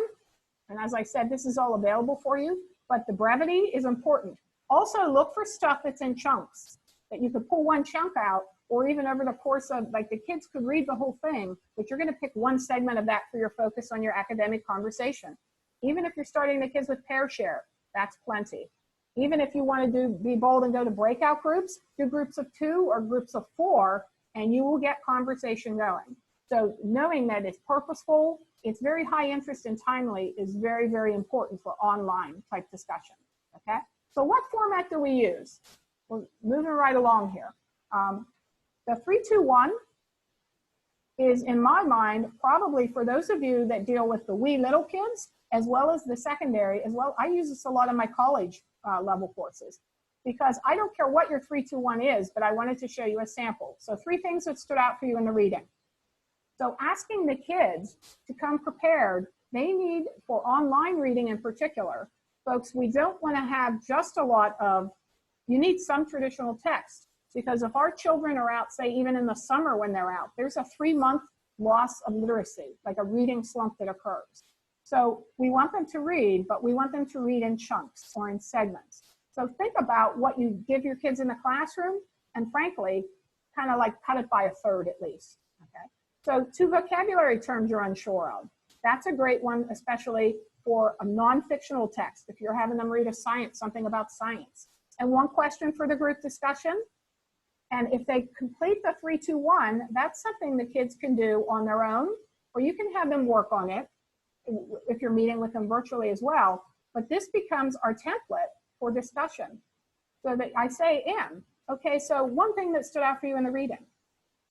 and as I said, this is all available for you, but the brevity is important. Also look for stuff that's in chunks, that you could pull one chunk out, or even over the course of, like the kids could read the whole thing, but you're gonna pick one segment of that for your focus on your academic conversation. Even if you're starting the kids with pair share, that's plenty. Even if you want to be bold and go to breakout groups, do groups of 2 or groups of 4, and you will get conversation going. So knowing that it's purposeful, it's very high interest and timely is very, very important for online type discussion, okay? So what format do we use? We're moving right along here. The 3-2-1 is, in my mind, probably for those of you that deal with the wee little kids, as well as the secondary, as well. I use this a lot in my college level courses, because I don't care what your 3-2-1 is, but I wanted to show you a sample. So 3 things that stood out for you in the reading. So asking the kids to come prepared, they need, for online reading in particular, folks, we don't want to have just a lot of, you need some traditional text, because if our children are out, say even in the summer when they're out, there's a 3-month loss of literacy, like a reading slump that occurs. So we want them to read, but we want them to read in chunks or in segments. So think about what you give your kids in the classroom, and frankly, kind of like cut it by 1/3 at least, okay? So 2 vocabulary terms you're unsure of. That's a great one, especially for a non-fictional text, if you're having them read something about science. And 1 question for the group discussion. And if they complete the 3-2-1, that's something the kids can do on their own, or you can have them work on it if you're meeting with them virtually as well. But this becomes our template for discussion. So that I say okay, so 1 thing that stood out for you in the reading.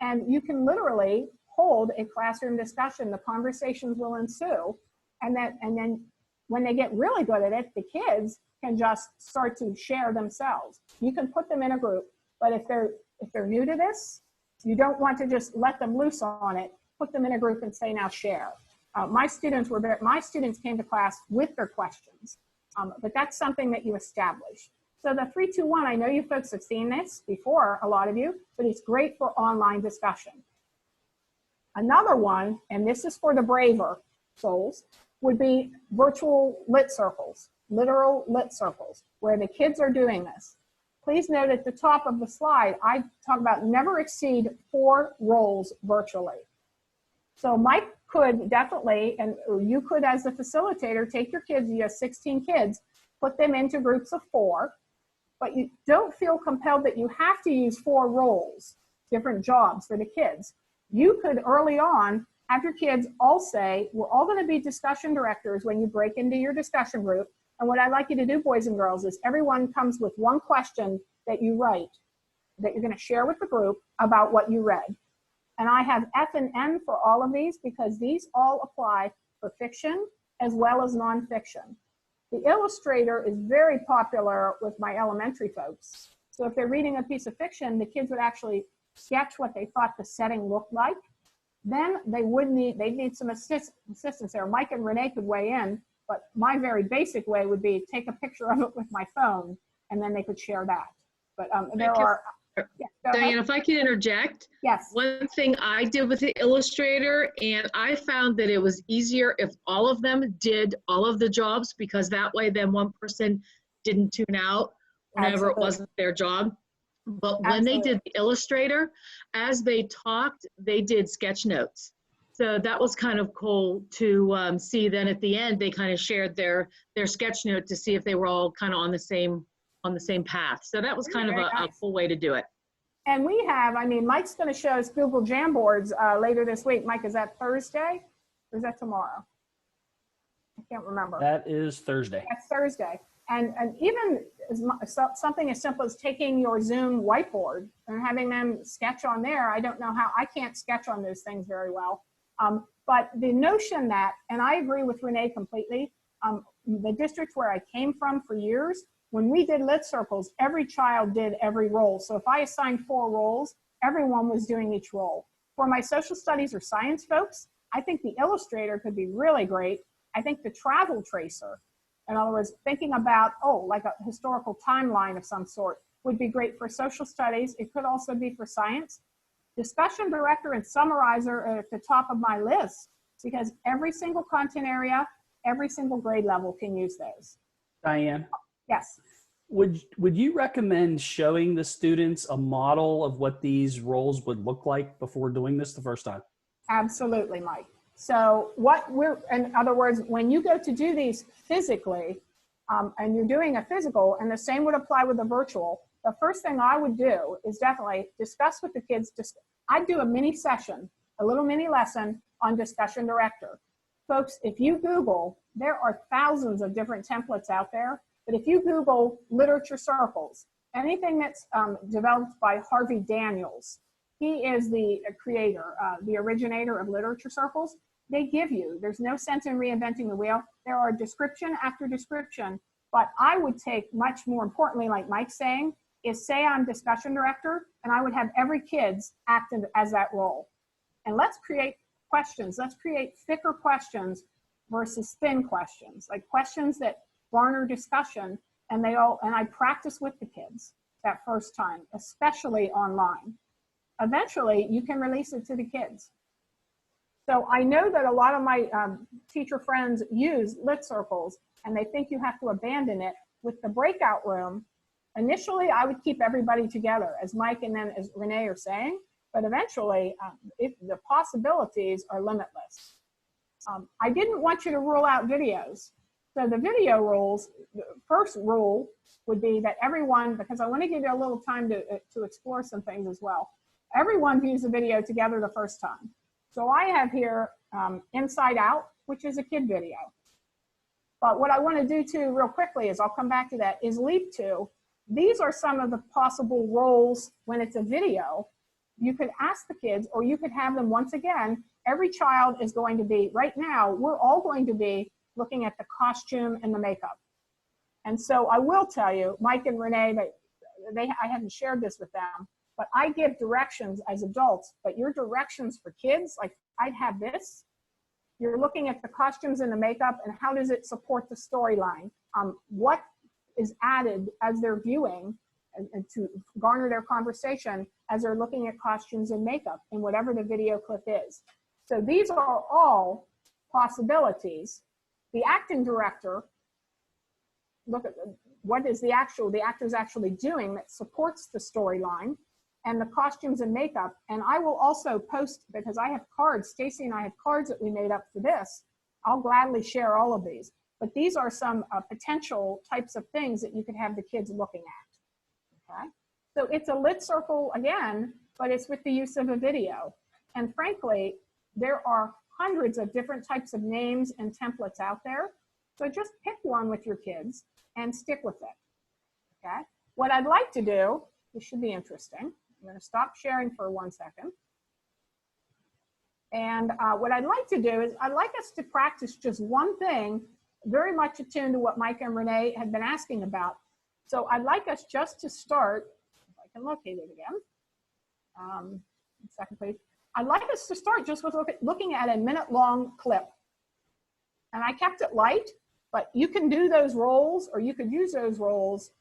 And you can literally hold a classroom discussion, the conversations will ensue, and then when they get really good at it, the kids can just start to share themselves. You can put them in a group, but if they're new to this, you don't want to just let them loose on it. Put them in a group and say, now share. My students came to class with their questions, but that's something that you establish. So the 3-2-1, I know you folks have seen this before, a lot of you, but it's great for online discussion. Another one, and this is for the braver souls, would be virtual lit circles, literal lit circles, where the kids are doing this. Please note at the top of the slide, I talk about never exceed 4 roles virtually. So Mike could definitely, or you could as a facilitator, take your kids, you have 16 kids, put them into groups of 4, but you don't feel compelled that you have to use 4 roles, different jobs for the kids. You could early on have your kids all say, we're all going to be discussion directors when you break into your discussion group. And what I'd like you to do, boys and girls, is everyone comes with 1 question that you write, that you're going to share with the group about what you read. And I have F and N for all of these because these all apply for fiction as well as nonfiction. The illustrator is very popular with my elementary folks. So if they're reading a piece of fiction, the kids would actually sketch what they thought the setting looked like. Then they'd need some assistance there. Mike and Renee could weigh in, but my very basic way would be take a picture of it with my phone, and then they could share that. But Diane, if I can interject. Yes. One thing I did with the illustrator, and I found that it was easier if all of them did all of the jobs, because that way then one person didn't tune out whenever it wasn't their job. But when they did the illustrator, as they talked, they did sketch notes. So that was kind of cool to see. Then at the end, they kind of shared their sketch note to see if they were all kind of on the same path. So that was kind of a cool way to do it. And we have, I mean, Mike's going to show us Google Jamboards later this week. Mike, is that Thursday or is that tomorrow? I can't remember. That is Thursday. That's Thursday. And even something as simple as taking your Zoom whiteboard and having them sketch on there. I don't know how, I can't sketch on those things very well. But the notion that, and I agree with Renee completely, the district where I came from for years, when we did lit circles, every child did every role. So if I assigned 4 roles, everyone was doing each role. For my social studies or science folks, I think the illustrator could be really great. I think the travel tracer, in other words, thinking about, like a historical timeline of some sort, would be great for social studies. It could also be for science. Discussion director and summarizer are at the top of my list because every single content area, every single grade level can use those. Diane? Yes. Would you recommend showing the students a model of what these roles would look like before doing this the first time? Absolutely, Mike. So in other words, when you go to do these physically, and you're doing a physical, and the same would apply with the virtual, the first thing I would do is definitely discuss with the kids. I'd do a mini session, a little mini lesson on discussion director. Folks, if you Google, there are thousands of different templates out there, but if you Google literature circles, anything that's developed by Harvey Daniels, he is the creator, the originator of literature circles. They give you, there's no sense in reinventing the wheel. There are description after description, but I would take much more importantly, like Mike's saying, is say I'm discussion director, and I would have every kid's act as that role. And let's create questions. Let's create thicker questions versus thin questions, like questions that garner discussion, and I practice with the kids that first time, especially online. Eventually, you can release it to the kids. So I know that a lot of my teacher friends use lit circles, and they think you have to abandon it. With the breakout room, initially I would keep everybody together, as Mike and then as Renee are saying, but eventually the possibilities are limitless. I didn't want you to rule out videos. So the video rules, the first rule would be that everyone, because I want to give you a little time to explore some things as well. Everyone views the video together the first time. So I have here Inside Out, which is a kid video. But what I want to do too real quickly is, I'll come back to that, is Leap 2. These are some of the possible roles when it's a video. You could ask the kids, or you could have them once again. Every child is going to be, right now, we're all going to be looking at the costume and the makeup. And so I will tell you, Mike and Renee, I haven't shared this with them, but I give directions as adults, but your directions for kids, like I'd have this. You're looking at the costumes and the makeup, and how does it support the storyline? What is added as they're viewing and to garner their conversation as they're looking at costumes and makeup in whatever the video clip is. So these are all possibilities. The acting director, look at what is the actor's actually doing that supports the storyline, and the costumes and makeup. And I will also post, because I have cards, Stacy and I have cards that we made up for this. I'll gladly share all of these. But these are some potential types of things that you could have the kids looking at, okay? So it's a lit circle again, but it's with the use of a video. And frankly, there are hundreds of different types of names and templates out there. So just pick one with your kids and stick with it, okay? What I'd like to do, this should be interesting. I'm gonna stop sharing for 1 second. And what I'd like to do is, I'd like us to practice just one thing, very much attuned to what Mike and Renee had been asking about. So I'd like us just to start, if I can locate it again. 1 second, please. I'd like us to start just with looking at a minute-long clip. And I kept it light, but you can do those roles, or you could use those roles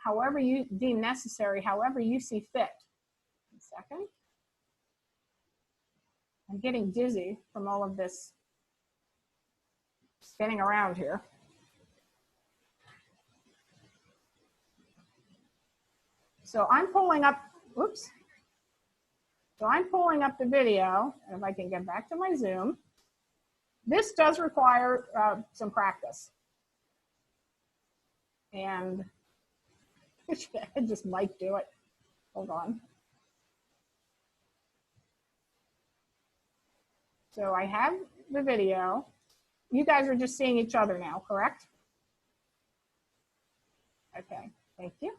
however you deem necessary, however you see fit. 1 second. I'm getting dizzy from all of this spinning around here. So I'm pulling up, oops. So I'm pulling up the video, and if I can get back to my Zoom, this does require some practice. And I just might do it. Hold on. So I have the video. You guys are just seeing each other now, correct? Okay, thank you.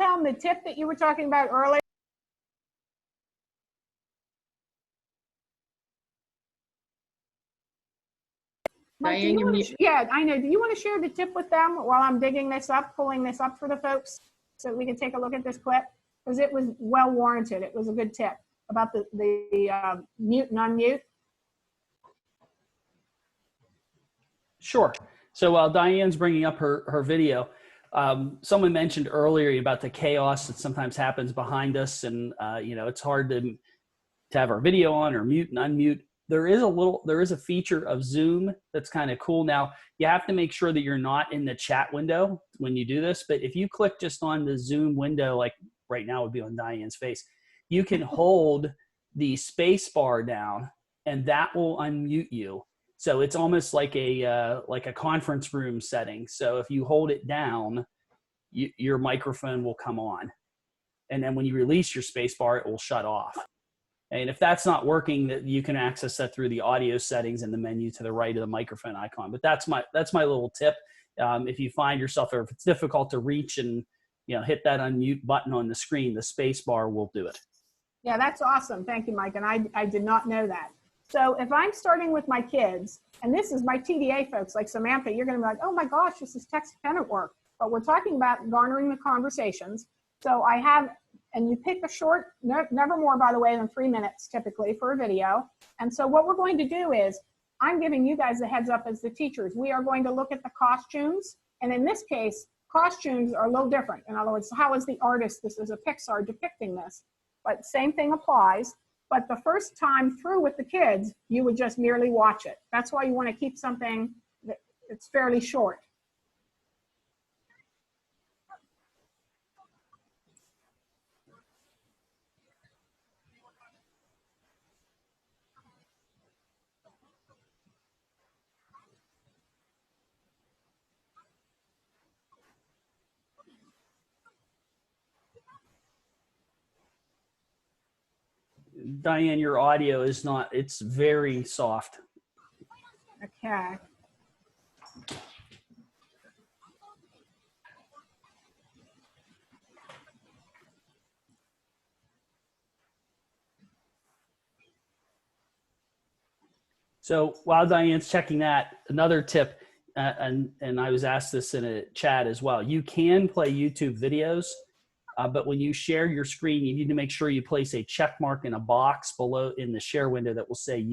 Tell them the tip that you were talking about earlier. Mike, Diane, yeah, I know. Do you want to share the tip with them while I'm digging this up, pulling this up for the folks so we can take a look at this clip? Because it was well warranted. It was a good tip about the mute and unmute. Sure. So while Diane's bringing up her video, someone mentioned earlier about the chaos that sometimes happens behind us, and it's hard to have our video on or mute and unmute. There is a feature of Zoom that's kind of cool. Now, you have to make sure that you're not in the chat window when you do this, but if you click just on the Zoom window, like right now would be on Diane's face, you can hold the space bar down and that will unmute you. So it's almost like a conference room setting. So if you hold it down, your microphone will come on. And then when you release your space bar, it will shut off. And if that's not working, that you can access that through the audio settings in the menu to the right of the microphone icon. But that's my little tip. If you find yourself, or if it's difficult to reach and hit that unmute button on the screen, the space bar will do it. Yeah, that's awesome. Thank you, Mike. And I did not know that. So if I'm starting with my kids, and this is my TDA folks, like Samantha, you're going to be like, oh my gosh, this is text dependent work. But we're talking about garnering the conversations. So I have, and you pick a short, never more, by the way, than 3 minutes typically for a video. And so what we're going to do is, I'm giving you guys a heads up as the teachers. We are going to look at the costumes. And in this case, costumes are a little different. In other words, how is the artist, this is a Pixar, depicting this? But same thing applies. But the first time through with the kids, you would just merely watch it. That's why you want to keep something that's fairly short. Diane, your audio is not, it's very soft. Okay. So while Diane's checking that, another tip, and I was asked this in a chat as well, you can play YouTube videos, but when you share your screen, you need to make sure you place a check mark in a box below in the share window that will say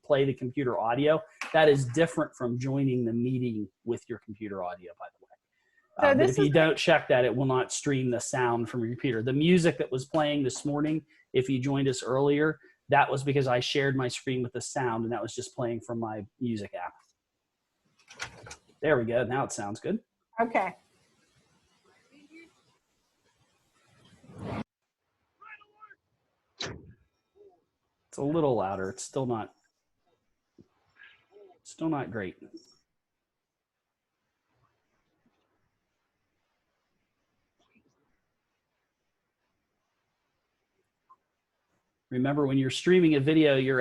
play the computer audio. That is different from joining the meeting with your computer audio, by the way. But if you don't check that, it will not stream the sound from your computer. The music that was playing this morning, if you joined us earlier, that was because I shared my screen with the sound, and that was just playing from my music app. There we go. Now it sounds good. Okay. It's a little louder. It's still not great. Remember, when you're streaming a video, you're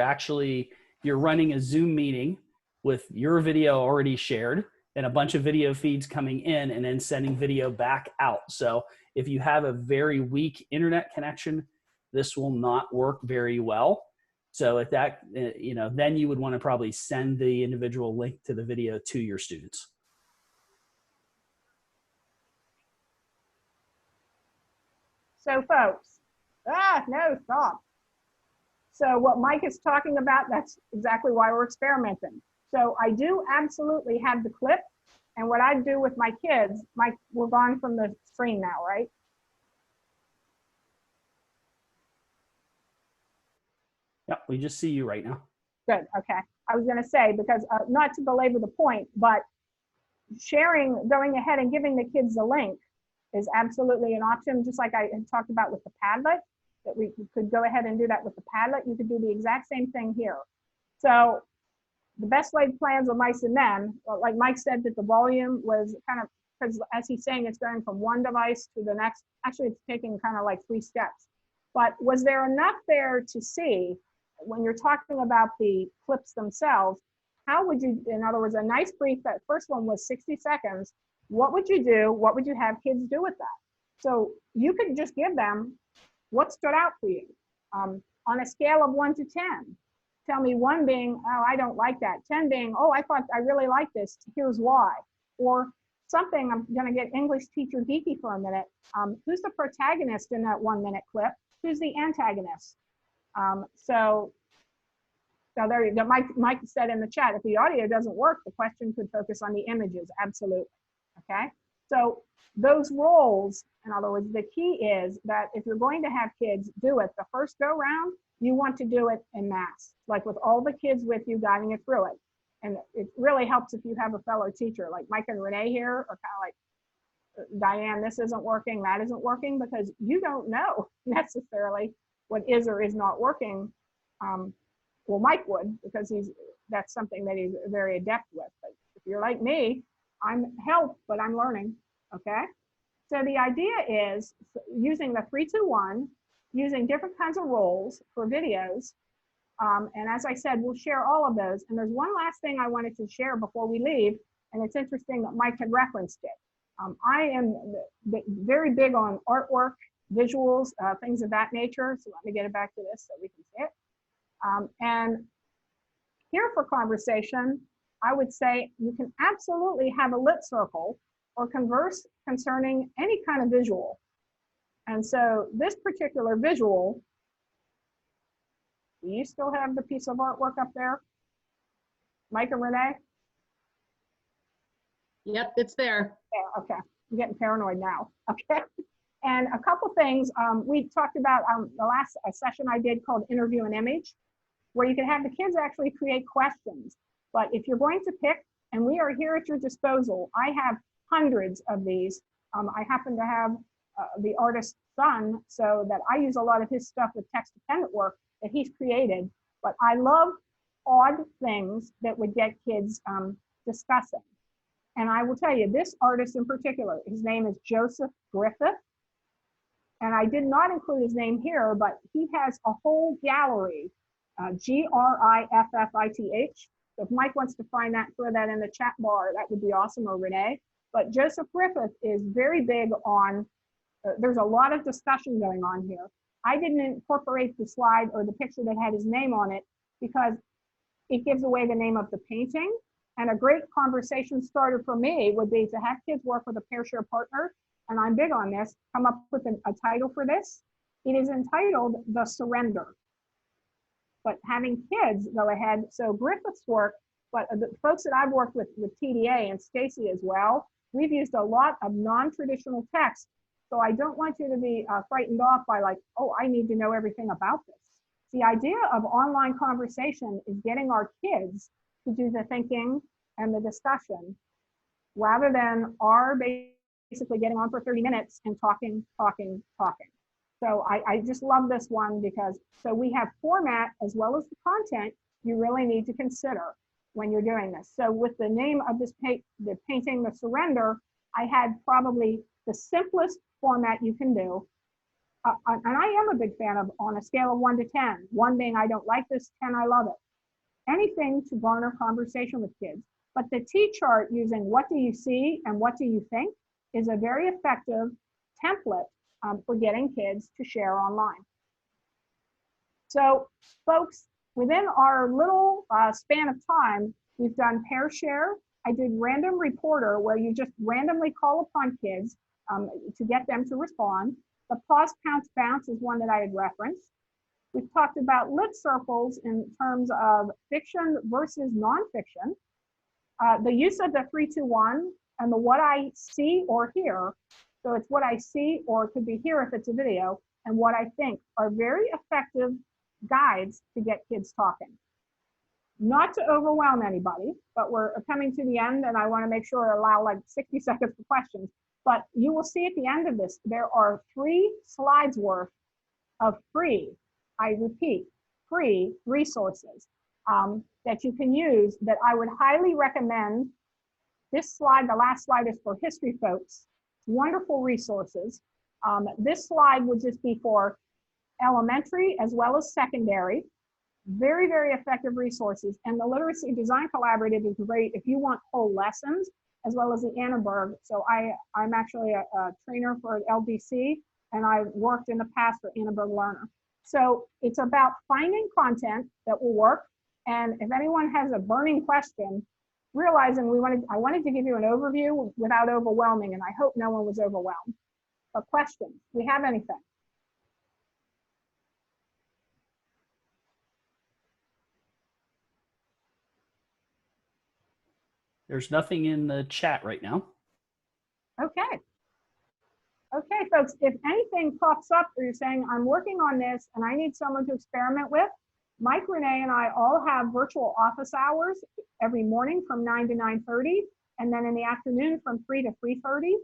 running a Zoom meeting with your video already shared and a bunch of video feeds coming in and then sending video back out. So if you have a very weak internet connection, this will not work very well. So at that, then you would want to probably send the individual link to the video to your students. So folks, no, stop. So what Mike is talking about, that's exactly why we're experimenting. So I do absolutely have the clip, and what I do with my kids, we're gone from the screen now, right? Yep, we just see you right now. Good, okay. I was gonna say, because not to belabor the point, but sharing, going ahead and giving the kids the link is absolutely an option, just like I had talked about with the Padlet, that we could go ahead and do that with the Padlet. You could do the exact same thing here. So the best laid plans of mice and men, like Mike said, that the volume was kind of, because as he's saying, it's going from one device to the next. Actually, it's taking kind of like 3 steps. But was there enough there to see when you're talking about the clips themselves? How would you, in other words, a nice brief, that first one was 60 seconds. What would you do? What would you have kids do with that? So you could just give them what stood out for you on a scale of 1 to 10. Tell me 1 being, oh, I don't like that. 10 being, oh, I thought I really like this. Here's why. Or something, I'm going to get English teacher geeky for a minute. Who's the protagonist in that 1-minute clip? Who's the antagonist? So there you go. Mike said in the chat, if the audio doesn't work, the question could focus on the images. Absolutely. Okay. So those roles, in other words, the key is that if you're going to have kids do it the first go round, you want to do it en masse, like with all the kids with you guiding it through it. And it really helps if you have a fellow teacher like Mike and Renee here, or kind of like Diane, this isn't working, that isn't working, because you don't know necessarily what is or is not working. Well, Mike would, because that's something that he's very adept with. But if you're like me, I'm helped, but I'm learning, okay? So the idea is using the 3-2-1, using different kinds of roles for videos. And as I said, we'll share all of those. And there's one last thing I wanted to share before we leave, and it's interesting that Mike had referenced it. I am very big on artwork, visuals, things of that nature. So let me get it back to this so we can see it. And here for conversation, I would say you can absolutely have a lit circle or converse concerning any kind of visual. And so this particular visual, do you still have the piece of artwork up there? Mike and Renee? Yep, it's there. Yeah, okay, I'm getting paranoid now, okay? And a couple things, we talked about the last session I did called Interview an Image, where you can have the kids actually create questions. But if you're going to pick, and we are here at your disposal, I have hundreds of these. I happen to have the artist's son, so that I use a lot of his stuff with text dependent work that he's created. But I love odd things that would get kids discussing. And I will tell you, this artist in particular, his name is Joseph Griffith. And I did not include his name here, but he has a whole gallery, Griffith. So if Mike wants to find that, throw that in the chat bar, that would be awesome, or Renee. But Joseph Griffith is very big on, there's a lot of discussion going on here. I didn't incorporate the slide or the picture that had his name on it because it gives away the name of the painting. And a great conversation starter for me would be to have kids work with a pair share partner, and I'm big on this, come up with a title for this. It is entitled The Surrender. But having kids go ahead, so Griffith's work, but the folks that I've worked with TDA and Stacy as well, we've used a lot of non-traditional text. So I don't want you to be frightened off by like, oh, I need to know everything about this. The idea of online conversation is getting our kids to do the thinking and the discussion rather than our basically getting on for 30 minutes and talking. So I just love this one because, so we have format as well as the content you really need to consider when you're doing this. So with the name of this the painting, The Surrender, I had probably the simplest format you can do. And I am a big fan of on a scale of 1 to 10, 1 being I don't like this, 10 I love it. Anything to garner conversation with kids. But the T-chart using what do you see and what do you think is a very effective template for getting kids to share online. So folks, within our little span of time, we've done pair share. I did random reporter where you just randomly call upon kids to get them to respond. The pause, pounce, bounce is one that I had referenced. We've talked about lit circles in terms of fiction versus nonfiction. The use of the 3-2-1 and the what I see or hear. So it's what I see, or it could be here if it's a video, and what I think are very effective guides to get kids talking. not to overwhelm anybody, but we're coming to the end and I want to make sure I allow like 60 seconds for questions. But you will see at the end of this, there are 3 slides worth of free, I repeat, free resources that you can use that I would highly recommend. This slide, the last slide, is for history folks. Wonderful resources. This slide would just be for elementary as well as secondary. Very, very effective resources. And the Literacy Design Collaborative is great if you want whole lessons, as well as the Annenberg. So I'm actually a trainer for LDC, and I've worked in the past for Annenberg Learner. So it's about finding content that will work. And if anyone has a burning question, realizing I wanted to give you an overview without overwhelming, and I hope no one was overwhelmed. But questions, do we have anything? There's nothing in the chat right now. Okay. Okay, folks, if anything pops up or you're saying, I'm working on this and I need someone to experiment with, Mike, Renee, and I all have virtual office hours every morning from 9 to 9:30, and then in the afternoon from 3 to 3:30.